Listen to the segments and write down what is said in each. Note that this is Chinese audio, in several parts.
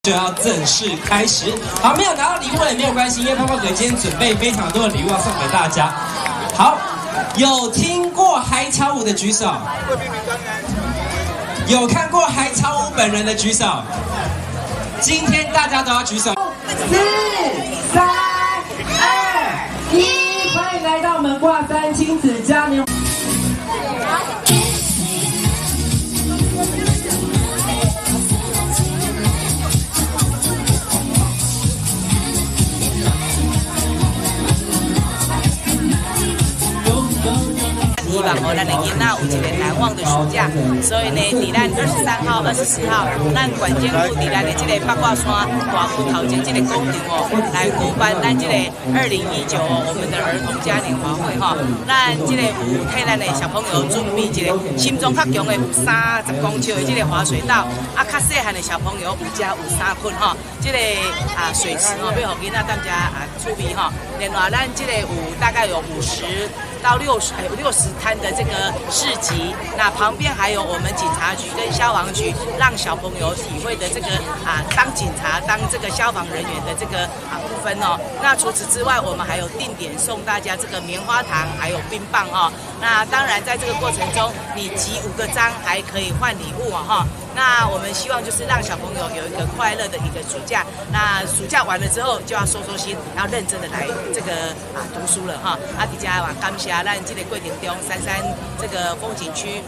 就要正式开始。好，没有拿到礼物也没有关系，因为泡泡哥今天准备非常多的礼物要送给大家。好，有听过海草舞的举手，有看过海草舞本人的举手。今天大家都要举手。4、3、2、1，欢迎来到门挂山亲子嘉年。 希望咱的囡仔有一个难忘的暑假，所以呢，伫咱23号、24号，咱县政府伫咱的这个八卦山大湖头前这个广场来举办咱这个2019我们的儿童嘉年华会咱这个有替咱的小朋友准备一个心脏较强的有30公尺的这个滑水道，较细汉的小朋友有3捆这个水池要互囡仔大家趣味另外咱这个有大概有50到60摊的这个市集，那旁边还有我们警察局跟消防局，让小朋友体会的这个当警察、当这个消防人员的这个部分那除此之外，我们还有定点送大家这个棉花糖，还有冰棒那当然在这个过程中，你集5个章还可以换礼物那我们希望就是让小朋友有一个快乐的一个暑假。那暑假完了之后，就要收心，然后认真的来这个读书了底下感谢咱这个过程中33这个风景区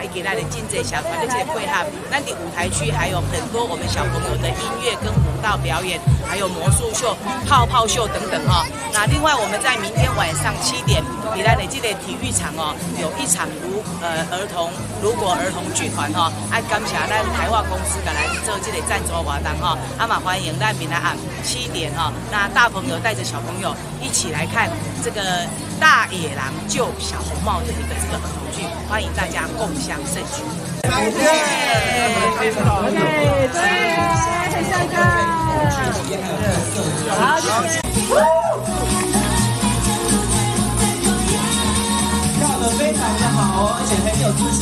以及咱的经济小团的这个配合，咱的舞台区还有很多我们小朋友的音乐跟舞蹈表演，还有魔术秀、泡泡秀等等那另外我们在明天晚上7点，伫咱的这个体育场有一场如果儿童剧团感谢咱台化公司来做这个赞助活动嘛欢迎咱明天暗7点那大朋友带着小朋友一起来看这个大野狼救小红帽的一个这个儿童剧，欢迎大家共襄盛举。跳得非常的好而且很有自信